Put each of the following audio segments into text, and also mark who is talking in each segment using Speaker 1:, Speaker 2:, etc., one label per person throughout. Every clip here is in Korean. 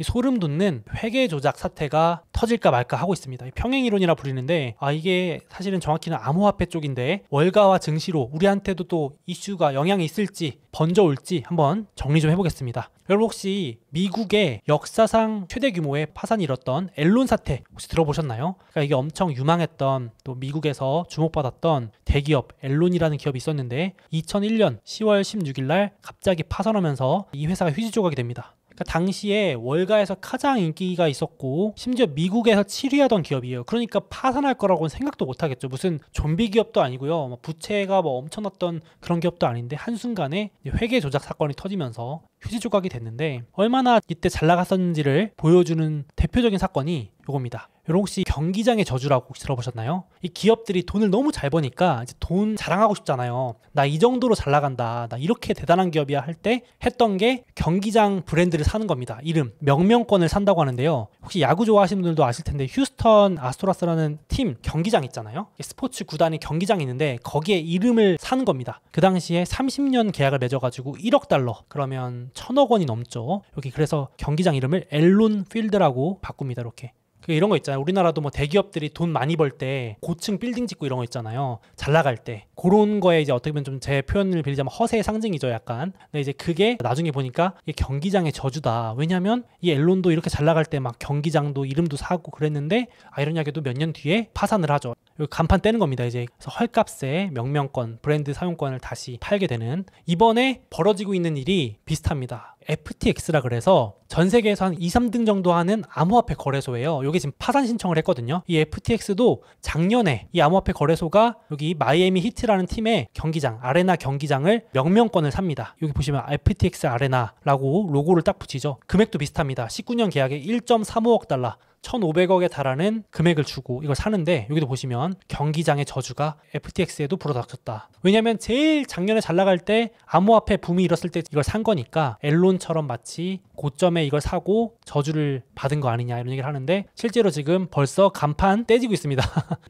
Speaker 1: 이 소름 돋는 회계 조작 사태가 터질까 말까 하고 있습니다. 평행이론이라 부르는데 이게 사실은 정확히는 암호화폐 쪽인데 월가와 증시로 우리한테도 또 이슈가 영향이 있을지 번져올지 한번 정리 좀 해보겠습니다. 여러분 혹시 미국의 역사상 최대 규모의 파산이 일었던 앨런 사태 혹시 들어보셨나요? 그러니까 이게 엄청 유망했던 또 미국에서 주목받았던 대기업 앨런이라는 기업이 있었는데 2001년 10월 16일 날 갑자기 파산하면서 이 회사가 휴지 조각이 됩니다. 그러니까 당시에 월가에서 가장 인기가 있었고 심지어 미국에서 7위하던 기업이에요. 그러니까 파산할 거라고는 생각도 못 하겠죠. 무슨 좀비 기업도 아니고요. 부채가 엄청났던 그런 기업도 아닌데 한순간에 회계 조작 사건이 터지면서 휴지 조각이 됐는데 얼마나 이때 잘 나갔었는지를 보여주는 대표적인 사건이 요겁니다. 여러분 혹시 경기장의 저주라고 혹시 들어보셨나요? 이 기업들이 돈을 너무 잘 버니까 이제 돈 자랑하고 싶잖아요. 나 이 정도로 잘 나간다. 나 이렇게 대단한 기업이야 할 때 했던 게 경기장 브랜드를 사는 겁니다. 이름, 명명권을 산다고 하는데요. 혹시 야구 좋아하시는 분들도 아실 텐데 휴스턴 아스트로스라는 팀 경기장 있잖아요. 스포츠 구단이 경기장이 있는데 거기에 이름을 사는 겁니다. 그 당시에 30년 계약을 맺어가지고 1억 달러 그러면 1,000억 원이 넘죠. 여기 그래서 경기장 이름을 앨런 필드라고 바꿉니다. 이렇게. 이런 거 있잖아요. 우리나라도 대기업들이 돈 많이 벌 때 고층 빌딩 짓고 이런 거 있잖아요. 잘 나갈 때 그런 거에 이제 어떻게 보면 좀 제 표현을 빌리자면 허세의 상징이죠, 약간. 근데 이제 그게 나중에 보니까 이게 경기장의 저주다. 왜냐하면 이 앨런도 이렇게 잘 나갈 때 막 경기장도 이름도 사고 그랬는데 아이러니하게도 몇 년 뒤에 파산을 하죠. 간판 떼는 겁니다. 이제 그래서 헐값에 명명권, 브랜드 사용권을 다시 팔게 되는. 이번에 벌어지고 있는 일이 비슷합니다. FTX라 그래서 전 세계에서 한 2, 3등 정도 하는 암호화폐 거래소예요. 여기 지금 파산 신청을 했거든요. 이 FTX도 작년에 이 암호화폐 거래소가 여기 마이애미 히트라는 팀의 경기장, 아레나 경기장을 명명권을 삽니다. 여기 보시면 FTX 아레나라고 로고를 딱 붙이죠. 금액도 비슷합니다. 19년 계약에 1.35억 달러. 1,500억에 달하는 금액을 주고 이걸 사는데 여기도 보시면 경기장의 저주가 FTX에도 불어닥쳤다. 왜냐하면 제일 작년에 잘 나갈 때 암호화폐 붐이 일었을 때 이걸 산 거니까 앨런처럼 마치 고점에 이걸 사고 저주를 받은 거 아니냐 이런 얘기를 하는데 실제로 지금 벌써 간판 떼지고 있습니다.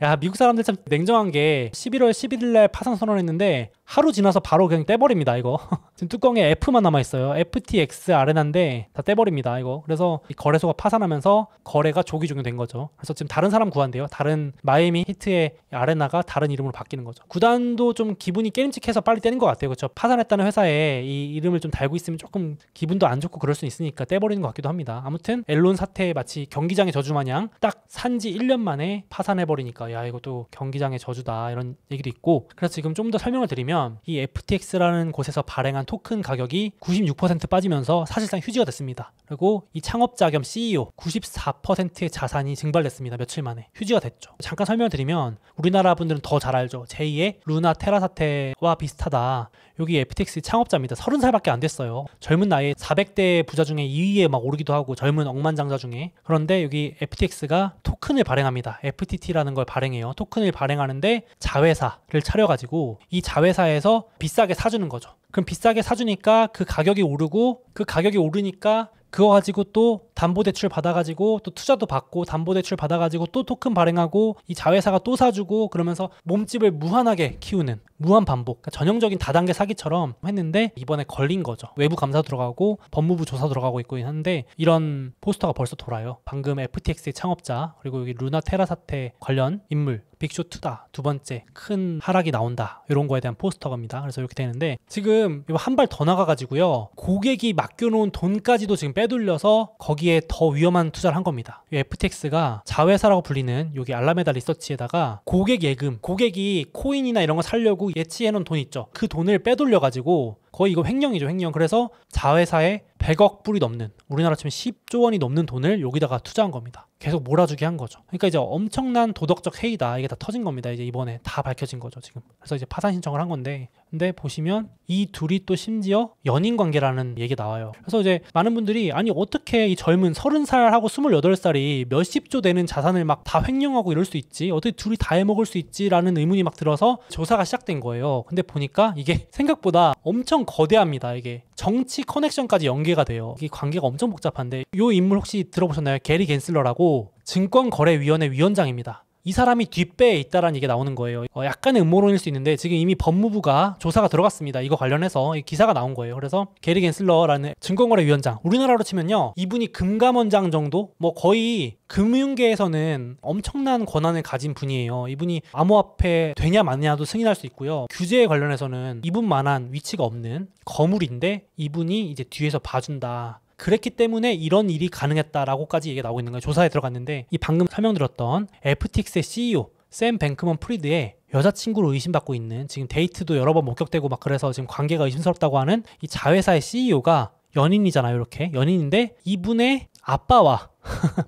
Speaker 1: 야, 미국 사람들 참 냉정한 게 11월 11일 날 파산 선언했는데 하루 지나서 바로 그냥 떼버립니다. 이거 지금 뚜껑에 F만 남아있어요. FTX 아레나인데 다 떼버립니다. 이거 그래서 이 거래소가 파산하면서 거래가 조기 종료된 거죠. 그래서 지금 다른 사람 구한대요. 다른 마이애미 히트의 아레나가 다른 이름으로 바뀌는 거죠. 구단도 좀 기분이 게임직해서 빨리 떼는 것 같아요. 그렇죠? 파산했다는 회사에 이 이름을 좀 달고 있으면 조금 기분도 안 좋고 그럴 수 있으니까 떼버리는 것 같기도 합니다. 아무튼 앨런 사태에 마치 경기장의 저주 마냥 딱 산지 1년 만에 파산해버리니까 야, 이것도 경기장의 저주다 이런 얘기도 있고. 그래서 지금 좀 더 설명을 드리면 이 FTX라는 곳에서 발행한 토큰 가격이 96% 빠지면서 사실상 휴지가 됐습니다. 그리고 이 창업자 겸 CEO 94%의 자산이 증발됐습니다. 며칠 만에 휴지가 됐죠. 잠깐 설명을 드리면 우리나라 분들은 더 잘 알죠. 제2의 루나 테라 사태와 비슷하다. 여기 FTX 창업자입니다. 30살밖에 안 됐어요. 젊은 나이에 400대 부자 중에 2위에 막 오르기도 하고 젊은 억만장자 중에. 그런데 여기 FTX가 토큰을 발행합니다. FTT라는 걸 발행해요. 토큰을 발행하는데 자회사를 차려가지고 이 자회사에서 비싸게 사주는 거죠. 그럼 비싸게 사주니까 그 가격이 오르고 그 가격이 오르니까 그거 가지고 또 담보대출 받아가지고 또 투자도 받고 담보대출 받아가지고 또 토큰 발행하고 이 자회사가 또 사주고 그러면서 몸집을 무한하게 키우는 무한 반복. 그러니까 전형적인 다단계 사기처럼 했는데 이번에 걸린 거죠. 외부 감사 들어가고 법무부 조사 들어가고 있고 한데 이런 포스터가 벌써 돌아요. 방금 FTX의 창업자 그리고 여기 루나 테라 사태 관련 인물 빅쇼2다. 두 번째 큰 하락이 나온다. 이런 거에 대한 포스터입니다. 그래서 이렇게 되는데 지금 한 발 더 나가가지고요. 고객이 맡겨놓은 돈까지도 지금 빼돌려서 거기에 더 위험한 투자를 한 겁니다. 이 FTX가 자회사라고 불리는 여기 알라메다 리서치에다가 고객 예금, 고객이 코인이나 이런 거 사려고 예치해놓은 돈 있죠. 그 돈을 빼돌려가지고 거의 이거 횡령이죠, 횡령. 그래서 자회사에 100억 불이 넘는 우리나라 치면 10조 원이 넘는 돈을 여기다가 투자한 겁니다. 계속 몰아주게 한 거죠. 그러니까 이제 엄청난 도덕적 해이다. 이게 다 터진 겁니다. 이제 이번에 다 밝혀진 거죠, 지금. 그래서 이제 파산 신청을 한 건데 근데 보시면 이 둘이 또 심지어 연인 관계라는 얘기 나와요. 그래서 이제 많은 분들이 아니 어떻게 이 젊은 30살하고 28살이 몇십조 되는 자산을 막 다 횡령하고 이럴 수 있지? 어떻게 둘이 다 해먹을 수 있지라는 의문이 막 들어서 조사가 시작된 거예요. 근데 보니까 이게 생각보다 엄청 거대합니다. 이게 정치 커넥션까지 연계가 돼요. 이게 관계가 엄청 복잡한데 이 인물 혹시 들어보셨나요? 게리 갠슬러라고 증권거래위원회 위원장입니다. 이 사람이 뒷배에 있다라는 얘기가 나오는 거예요. 약간의 음모론일 수 있는데 지금 이미 법무부가 조사가 들어갔습니다. 이거 관련해서 기사가 나온 거예요. 그래서 게리 갠슬러라는 증권거래위원장, 우리나라로 치면요 이분이 금감원장 정도, 뭐 거의 금융계에서는 엄청난 권한을 가진 분이에요. 이분이 암호화폐 되냐 마냐도 승인할 수 있고요. 규제에 관련해서는 이분만한 위치가 없는 거물인데 이분이 이제 뒤에서 봐준다. 그랬기 때문에 이런 일이 가능했다라고까지 얘기가 나오고 있는 거예요. 조사에 들어갔는데 이 방금 설명드렸던 FTX의 CEO 샘 뱅크먼 프리드의 여자친구로 의심받고 있는, 지금 데이트도 여러 번 목격되고 막 그래서 지금 관계가 의심스럽다고 하는 이 자회사의 CEO가 연인이잖아요. 이렇게 연인인데 이분의 아빠와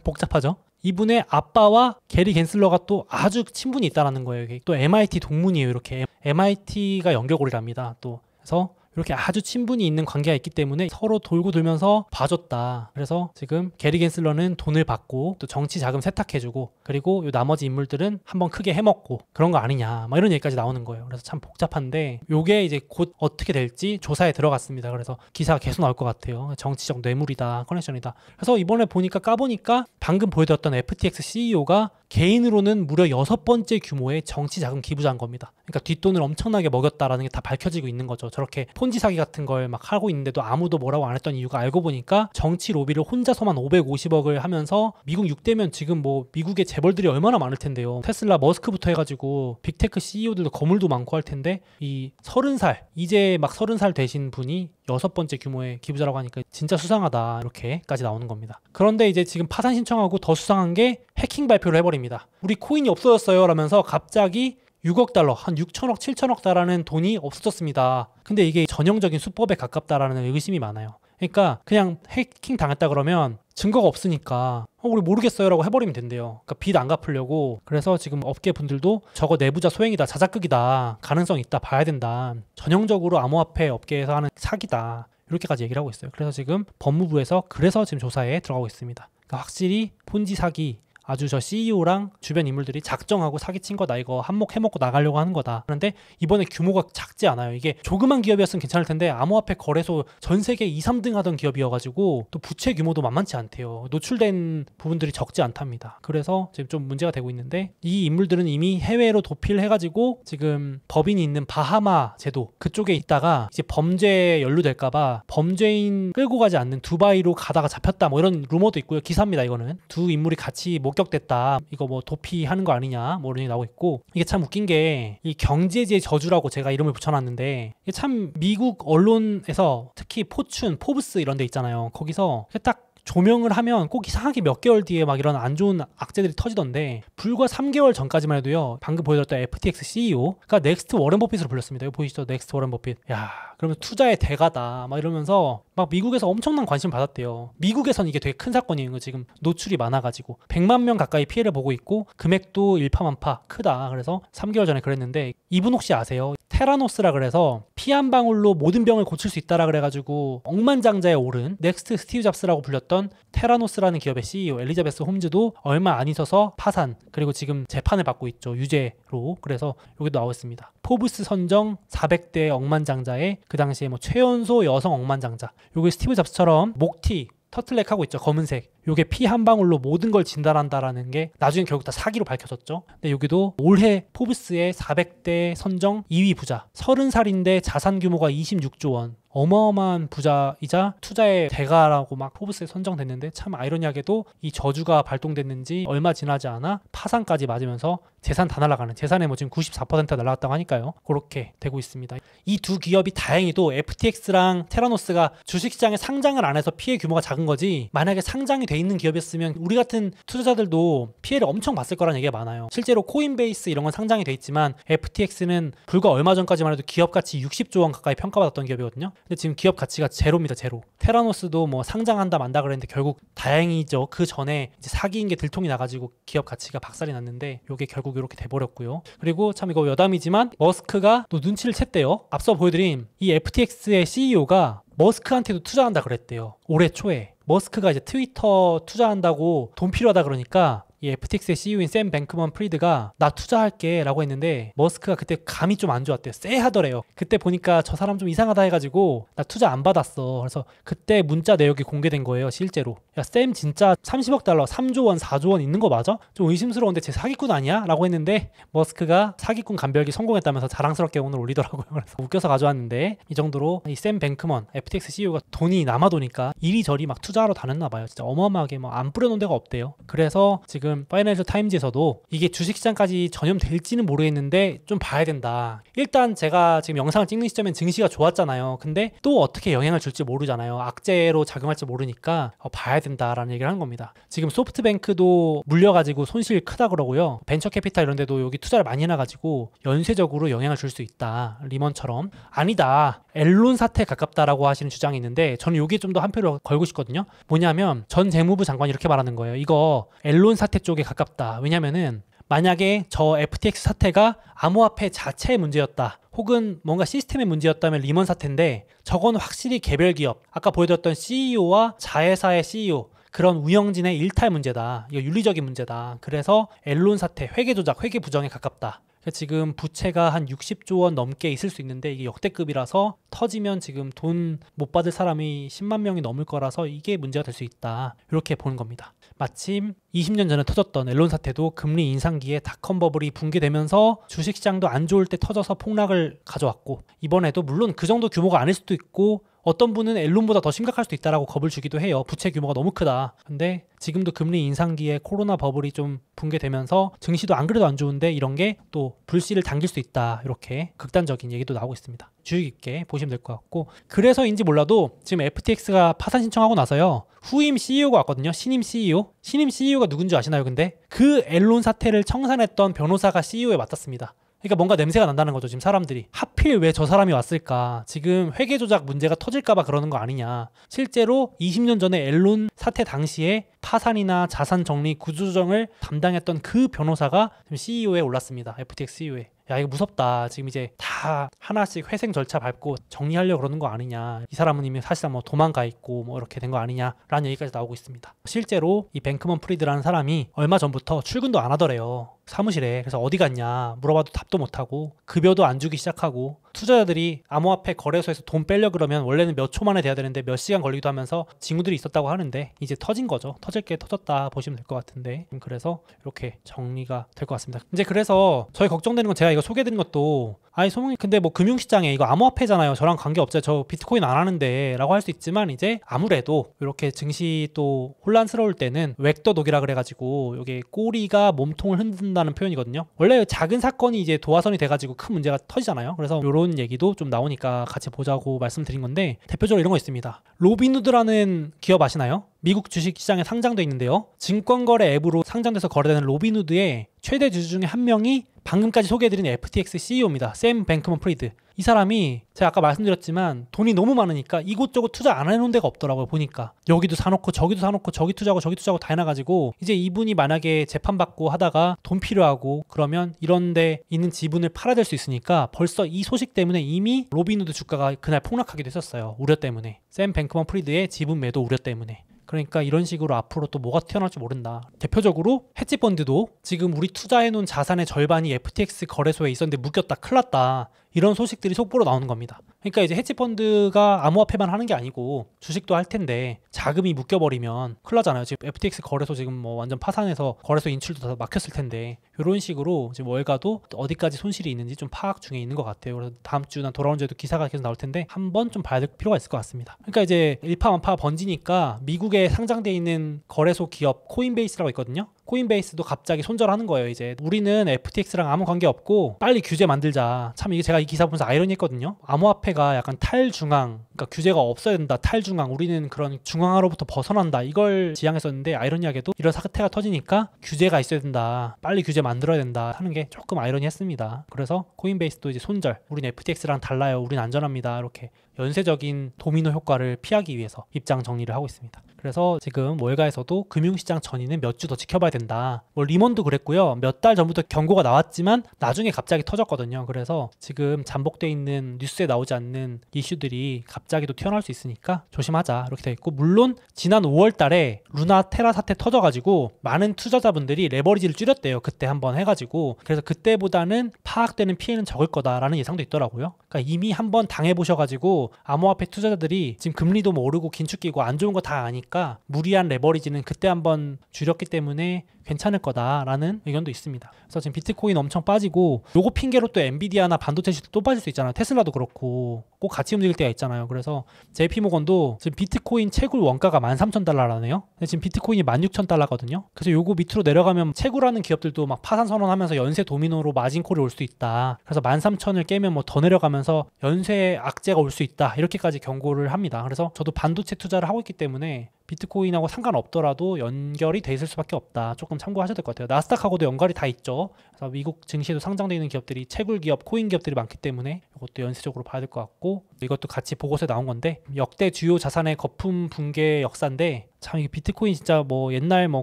Speaker 1: 복잡하죠. 이분의 아빠와 게리 갠슬러가 또 아주 친분이 있다는 거예요. 또 MIT 동문이에요. 이렇게 MIT가 연결고리랍니다. 또 그래서 이렇게 아주 친분이 있는 관계가 있기 때문에 서로 돌고 돌면서 봐줬다. 그래서 지금 게리 갠슬러는 돈을 받고 또 정치 자금 세탁해주고, 그리고 요 나머지 인물들은 한번 크게 해먹고 그런 거 아니냐, 막 이런 얘기까지 나오는 거예요. 그래서 참 복잡한데 요게 이제 곧 어떻게 될지 조사에 들어갔습니다. 그래서 기사가 계속 나올 것 같아요. 정치적 뇌물이다, 커넥션이다. 그래서 이번에 보니까 까보니까 방금 보여드렸던 FTX CEO가 개인으로는 무려 6번째 규모의 정치 자금 기부자인 겁니다. 그러니까 뒷돈을 엄청나게 먹였다라는 게 다 밝혀지고 있는 거죠. 저렇게 폰지 사기 같은 걸 막 하고 있는데도 아무도 뭐라고 안 했던 이유가, 알고 보니까 정치 로비를 혼자서만 550억을 하면서, 미국 6대면 지금 뭐 미국의 재벌들이 얼마나 많을 텐데요. 테슬라 머스크부터 해가지고 빅테크 CEO들도 거물도 많고 할 텐데, 이 30살 이제 막 30살 되신 분이 6번째 규모의 기부자라고 하니까 진짜 수상하다, 이렇게까지 나오는 겁니다. 그런데 이제 지금 파산 신청하고 더 수상한 게 해킹 발표를 해버립니다. 우리 코인이 없어졌어요 라면서 갑자기 6억 달러, 한 6천억, 7천억 달러는 돈이 없어졌습니다. 근데 이게 전형적인 수법에 가깝다라는 의심이 많아요. 그러니까 그냥 해킹 당했다 그러면 증거가 없으니까 우리 모르겠어요 라고 해버리면 된대요. 그러니까 빚 안 갚으려고. 그래서 지금 업계 분들도 저거 내부자 소행이다, 자작극이다, 가능성 있다, 봐야 된다, 전형적으로 암호화폐 업계에서 하는 사기다, 이렇게까지 얘기를 하고 있어요. 그래서 지금 법무부에서 그래서 지금 조사에 들어가고 있습니다. 그러니까 확실히 폰지 사기, 아주 저 CEO랑 주변 인물들이 작정하고 사기친 거다, 이거 한몫 해먹고 나가려고 하는 거다. 그런데 이번에 규모가 작지 않아요. 이게 조그만 기업이었으면 괜찮을 텐데 암호화폐 거래소 전 세계 2, 3등 하던 기업이어가지고 또 부채 규모도 만만치 않대요. 노출된 부분들이 적지 않답니다. 그래서 지금 좀 문제가 되고 있는데, 이 인물들은 이미 해외로 도피를 해가지고 지금 법인이 있는 바하마 제도 그쪽에 있다가 이제 범죄에 연루될까봐 범죄인 끌고 가지 않는 두바이로 가다가 잡혔다, 뭐 이런 루머도 있고요. 기사입니다. 이거는 두 인물이 같이 목격됐다, 이거 뭐 도피하는 거 아니냐, 뭐 이런 얘기 나오고 있고. 이게 참 웃긴 게 이 경제지의 저주라고 제가 이름을 붙여놨는데, 이게 참 미국 언론에서 특히 포춘, 포브스 이런 데 있잖아요. 거기서 딱 조명을 하면 꼭 이상하게 몇 개월 뒤에 막 이런 안 좋은 악재들이 터지던데, 불과 3개월 전까지만 해도요, 방금 보여드렸던 FTX CEO가 넥스트 워렌 버핏으로 불렸습니다. 이거 보이시죠? 넥스트 워렌 버핏. 야, 그러면 투자의 대가다 막 이러면서 막 미국에서 엄청난 관심을 받았대요. 미국에선 이게 되게 큰 사건이에요. 지금 노출이 많아가지고 100만 명 가까이 피해를 보고 있고 금액도 일파만파 크다. 그래서 3개월 전에 그랬는데, 이분 혹시 아세요? 테라노스라 그래서 피 한 방울로 모든 병을 고칠 수 있다라 그래가지고 억만장자에 오른 넥스트 스티브 잡스라고 불렸던 테라노스라는 기업의 CEO 엘리자베스 홈즈도 얼마 안 있어서 파산, 그리고 지금 재판을 받고 있죠, 유죄로. 그래서 여기도 나와 있습니다. 포브스 선정 400대 억만장자의 그 당시에 뭐 최연소 여성 억만장자, 요게 스티브 잡스처럼 목티 터틀넥 하고 있죠, 검은색. 요게 피 한 방울로 모든 걸 진단한다라는 게 나중에 결국 다 사기로 밝혀졌죠. 근데 여기도 올해 포브스의 400대 선정 2위 부자, 30살인데 자산 규모가 26조 원, 어마어마한 부자이자 투자의 대가라고 막 포브스에 선정됐는데, 참 아이러니하게도 이 저주가 발동됐는지 얼마 지나지 않아 파산까지 맞으면서 재산 다 날아가는, 재산의 뭐 지금 94%가 날아갔다고 하니까요. 그렇게 되고 있습니다. 이 두 기업이 다행히도 FTX랑 테라노스가 주식시장에 상장을 안 해서 피해 규모가 작은 거지, 만약에 상장이 돼 있는 기업이었으면 우리 같은 투자자들도 피해를 엄청 봤을 거라는 얘기가 많아요. 실제로 코인베이스 이런 건 상장이 돼 있지만 FTX는 불과 얼마 전까지만 해도 기업 가치 60조 원 가까이 평가받았던 기업이거든요. 근데 지금 기업 가치가 제로입니다. 제로. 테라노스도 뭐 상장한다 만다 그랬는데 결국 다행이죠, 그 전에 이제 사기인 게 들통이 나가지고 기업 가치가 박살이 났는데 요게 결국 이렇게 돼버렸고요. 그리고 참 이거 여담이지만 머스크가 또 눈치를 챘대요. 앞서 보여드린 이 FTX의 CEO가 머스크한테도 투자한다 그랬대요. 올해 초에 머스크가 이제 트위터 투자한다고 돈 필요하다 그러니까 이 FTX의 CEO인 샘 뱅크먼 프리드가 나 투자할게 라고 했는데 머스크가 그때 감이 좀 안 좋았대요. 쎄하더래요. 그때 보니까 저 사람 좀 이상하다 해가지고 나 투자 안 받았어. 그래서 그때 문자 내역이 공개된 거예요. 실제로. 야, 샘 진짜 30억 달러 3조 원 4조 원 있는 거 맞아? 좀 의심스러운데 쟤 사기꾼 아니야? 라고 했는데 머스크가 사기꾼 감별기 성공했다면서 자랑스럽게 오늘 올리더라고요. 그래서 웃겨서 가져왔는데 이 정도로 이 샘 뱅크먼 FTX CEO가 돈이 남아도니까 이리저리 막 투자하러 다녔나 봐요. 진짜 어마어마하게 뭐 안 뿌려놓은 데가 없대요. 그래서 지금 파이낸셜 타임즈에서도 이게 주식시장까지 전염될지는 모르겠는데 좀 봐야 된다. 일단 제가 지금 영상을 찍는 시점엔 증시가 좋았잖아요. 근데 또 어떻게 영향을 줄지 모르잖아요. 악재로 작용할지 모르니까 봐야 된다라는 얘기를 하는 겁니다. 지금 소프트뱅크도 물려가지고 손실 크다 그러고요. 벤처캐피탈 이런 데도 여기 투자를 많이 해놔가지고 연쇄적으로 영향을 줄 수 있다. 리먼처럼. 아니다. 앨런 사태에 가깝다라고 하시는 주장이 있는데 저는 여기에 좀 더 한 표를 걸고 싶거든요. 뭐냐면 전 재무부 장관이 이렇게 말하는 거예요. 이거 앨런 사태 쪽에 가깝다. 왜냐면은 만약에 저 FTX 사태가 암호화폐 자체의 문제였다. 혹은 뭔가 시스템의 문제였다면 리먼 사태인데 저건 확실히 개별 기업. 아까 보여드렸던 CEO와 자회사의 CEO. 그런 운영진의 일탈 문제다. 이거 윤리적인 문제다. 그래서 앨런 사태, 회계 조작, 회계 부정에 가깝다. 지금 부채가 한 60조 원 넘게 있을 수 있는데 이게 역대급이라서 터지면 지금 돈 못 받을 사람이 10만 명이 넘을 거라서 이게 문제가 될 수 있다. 이렇게 보는 겁니다. 마침 20년 전에 터졌던 앨런 사태도 금리 인상기에 닷컴 버블이 붕괴되면서 주식시장도 안 좋을 때 터져서 폭락을 가져왔고 이번에도 물론 그 정도 규모가 아닐 수도 있고 어떤 분은 앨런보다 더 심각할 수도 있다라고 겁을 주기도 해요. 부채 규모가 너무 크다. 근데 지금도 금리 인상기에 코로나 버블이 좀 붕괴되면서 증시도 안 그래도 안 좋은데 이런 게 또 불씨를 당길 수 있다. 이렇게 극단적인 얘기도 나오고 있습니다. 주의 깊게 보시면 될 것 같고 그래서인지 몰라도 지금 FTX가 파산 신청하고 나서요. 후임 CEO가 왔거든요. 신임 CEO. 신임 CEO가 누군지 아시나요? 근데 그 앨런 사태를 청산했던 변호사가 CEO에 맡았습니다. 그러니까 뭔가 냄새가 난다는 거죠. 지금 사람들이. 하필 왜 저 사람이 왔을까? 지금 회계 조작 문제가 터질까 봐 그러는 거 아니냐. 실제로 20년 전에 앨런 사태 당시에 파산이나 자산 정리, 구조조정을 담당했던 그 변호사가 지금 CEO에 올랐습니다. FTX CEO에. 야 이거 무섭다. 지금 이제 다 하나씩 회생 절차 밟고 정리하려고 그러는 거 아니냐. 이 사람은 이미 사실상 뭐 도망가 있고 뭐 이렇게 된 거 아니냐라는 얘기까지 나오고 있습니다. 실제로 이 뱅크먼 프리드라는 사람이 얼마 전부터 출근도 안 하더래요. 사무실에. 그래서 어디 갔냐 물어봐도 답도 못하고 급여도 안 주기 시작하고 투자자들이 암호화폐 거래소에서 돈 빼려 그러면 원래는 몇 초 만에 돼야 되는데 몇 시간 걸리기도 하면서 징후들이 있었다고 하는데 이제 터진 거죠. 터질 게 터졌다 보시면 될 것 같은데 그래서 이렇게 정리가 될 것 같습니다. 이제 그래서 저희 걱정되는 건 제가 이거 소개해드린 것도 아니 소문이 근데 뭐 금융시장에 이거 암호화폐잖아요. 저랑 관계없어요. 저 비트코인 안 하는데 라고 할 수 있지만 이제 아무래도 이렇게 증시 또 혼란스러울 때는 웩더독이라 그래가지고 이게 꼬리가 몸통을 흔든다는 표현이거든요. 원래 작은 사건이 이제 도화선이 돼가지고 큰 문제가 터지잖아요. 그래서 이런 얘기도 좀 나오니까 같이 보자고 말씀드린 건데 대표적으로 이런 거 있습니다. 로빈후드라는 기업 아시나요? 미국 주식시장에 상장돼 있는데요. 증권거래 앱으로 상장돼서 거래되는 로빈후드의 최대 주주 중에 한 명이 방금까지 소개해드린 FTX CEO입니다. 샘 뱅크먼 프리드. 이 사람이 제가 아까 말씀드렸지만 돈이 너무 많으니까 이곳저곳 투자 안 해놓은 데가 없더라고요. 보니까 여기도 사놓고 저기도 사놓고 저기 투자하고 저기 투자하고 다 해놔가지고 이제 이분이 만약에 재판받고 하다가 돈 필요하고 그러면 이런 데 있는 지분을 팔아야 될 수 있으니까 벌써 이 소식 때문에 이미 로빈후드 주가가 그날 폭락하기도 했었어요. 우려 때문에. 샘 뱅크먼 프리드의 지분 매도 우려 때문에. 그러니까 이런 식으로 앞으로 또 뭐가 튀어나올지 모른다. 대표적으로 헤지펀드도 지금 우리 투자해놓은 자산의 절반이 FTX 거래소에 있었는데 묶였다. 큰일 났다. 이런 소식들이 속보로 나오는 겁니다. 그러니까 이제 헤지펀드가 암호화폐만 하는 게 아니고 주식도 할 텐데 자금이 묶여버리면 큰일 나잖아요. 지금 FTX 거래소 지금 뭐 완전 파산해서 거래소 인출도 다 막혔을 텐데 이런 식으로 지금 월가도 어디까지 손실이 있는지 좀 파악 중에 있는 것 같아요. 그래서 다음 주나 돌아온 주에도 기사가 계속 나올 텐데 한번 좀 봐야 될 필요가 있을 것 같습니다. 그러니까 이제 일파만파 번지니까 미국에 상장돼 있는 거래소 기업 코인베이스라고 있거든요. 코인베이스도 갑자기 손절하는 거예요. 이제 우리는 FTX랑 아무 관계 없고 빨리 규제 만들자. 참 이게 제가 이 기사 보면서 아이러니했거든요. 암호화폐가 약간 탈중앙, 그러니까 규제가 없어야 된다. 탈중앙. 우리는 그런 중앙화로부터 벗어난다. 이걸 지향했었는데 아이러니하게도 이런 사태가 터지니까 규제가 있어야 된다. 빨리 규제 만들어야 된다 하는 게 조금 아이러니했습니다. 그래서 코인베이스도 이제 손절. 우린 FTX랑 달라요. 우린 안전합니다. 이렇게 연쇄적인 도미노 효과를 피하기 위해서 입장 정리를 하고 있습니다. 그래서 지금 월가에서도 금융시장 전이는 몇 주 더 지켜봐야 된다. 뭐 리먼도 그랬고요. 몇 달 전부터 경고가 나왔지만 나중에 갑자기 터졌거든요. 그래서 지금 잠복돼 있는 뉴스에 나오지 않는 이슈들이 갑자기 또 튀어나올 수 있으니까 조심하자 이렇게 돼 있고, 물론 지난 5월 달에 루나 테라 사태 터져가지고 많은 투자자분들이 레버리지를 줄였대요. 그때 한번 해가지고. 그래서 그때보다는 파악되는 피해는 적을 거다라는 예상도 있더라고요. 그러니까 이미 한번 당해보셔가지고 암호화폐 투자자들이 지금 금리도 뭐 오르고 긴축 끼고 안 좋은 거 다 아니까 무리한 레버리지는 그때 한번 줄였기 때문에 괜찮을 거다라는 의견도 있습니다. 그래서 지금 비트코인 엄청 빠지고, 요거 핑계로 또 엔비디아나 반도체 시도 또 빠질 수 있잖아요. 테슬라도 그렇고 꼭 같이 움직일 때가 있잖아요. 그래서 JP모건도 지금 비트코인 채굴 원가가 13,000달러라네요. 근데 지금 비트코인이 16,000달러거든요. 그래서 요거 밑으로 내려가면 채굴하는 기업들도 막 파산 선언하면서 연쇄 도미노로 마진콜이 올 수 있다. 그래서 13,000을 깨면 뭐 더 내려가면서 연쇄 악재가 올 수 있다. 이렇게까지 경고를 합니다. 그래서 저도 반도체 투자를 하고 있기 때문에 비트코인하고 상관없더라도 연결이 돼 있을 수밖에 없다. 조금 참고하셔야 될 것 같아요. 나스닥하고도 연결이 다 있죠. 그래서 미국 증시에도 상장되어 있는 기업들이 채굴 기업, 코인 기업들이 많기 때문에 이것도 연쇄적으로 봐야 될 것 같고, 이것도 같이 보고서에 나온 건데 역대 주요 자산의 거품 붕괴 역사인데, 참 이게 비트코인 진짜 뭐 옛날 뭐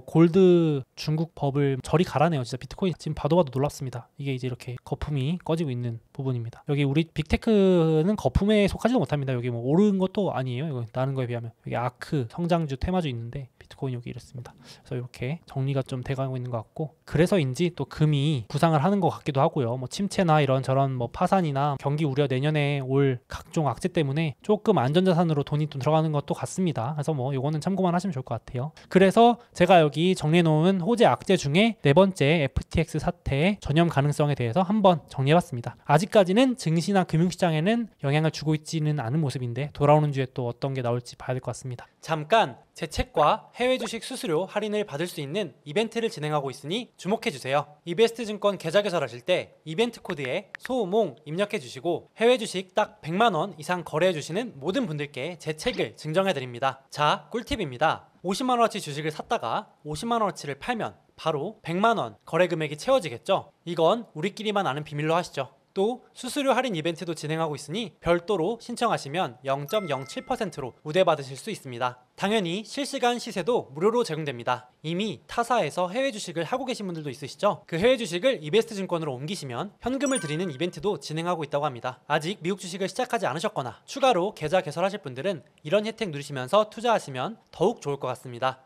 Speaker 1: 골드 중국 버블 저리 가라네요. 진짜 비트코인 지금 봐도 놀랍습니다. 이게 이제 이렇게 거품이 꺼지고 있는 부분입니다. 여기 우리 빅테크는 거품에 속하지도 못합니다. 여기 뭐 오른 것도 아니에요. 이거 다른 거에 비하면. 여기 아크, 성장주, 테마주 있는데 비트코인 여기 이렇습니다. 그래서 이렇게 정리가 좀 돼가고 있는 것 같고, 그래서인지 또 금이 부상을 하는 것 같기도 하고요. 뭐 침체나 이런 저런 뭐 파산이나 경기 우려, 내년에 올 각종 악재 때문에 조금 안전자산으로 돈이 좀 들어가는 것도 같습니다. 그래서 뭐 요거는 참고만 하시면 좋을 것 같아요. 그래서 제가 여기 정리해놓은 호재 악재 중에 네 번째 FTX 사태 전염 가능성에 대해서 한번 정리해봤습니다. 아직까지는 증시나 금융시장에는 영향을 주고 있지는 않은 모습인데, 돌아오는 주에 또 어떤 게 나올지 봐야 될 것 같습니다. 잠깐 제 책과 해외 주식 수수료 할인을 받을 수 있는 이벤트를 진행하고 있으니 주목해주세요. 이베스트 증권 계좌 개설하실 때 이벤트 코드에 소우몽 입력해주시고 해외 주식 딱 100만원 이상 거래해주시는 모든 분들께 제 책을 증정해드립니다. 자, 꿀팁입니다. 50만원어치 주식을 샀다가 50만원어치를 팔면 바로 100만원 거래 금액이 채워지겠죠? 이건 우리끼리만 아는 비밀로 하시죠. 또 수수료 할인 이벤트도 진행하고 있으니 별도로 신청하시면 0.07%로 우대받으실 수 있습니다. 당연히 실시간 시세도 무료로 제공됩니다. 이미 타사에서 해외 주식을 하고 계신 분들도 있으시죠? 그 해외 주식을 이베스트 증권으로 옮기시면 현금을 드리는 이벤트도 진행하고 있다고 합니다. 아직 미국 주식을 시작하지 않으셨거나 추가로 계좌 개설하실 분들은 이런 혜택 누리시면서 투자하시면 더욱 좋을 것 같습니다.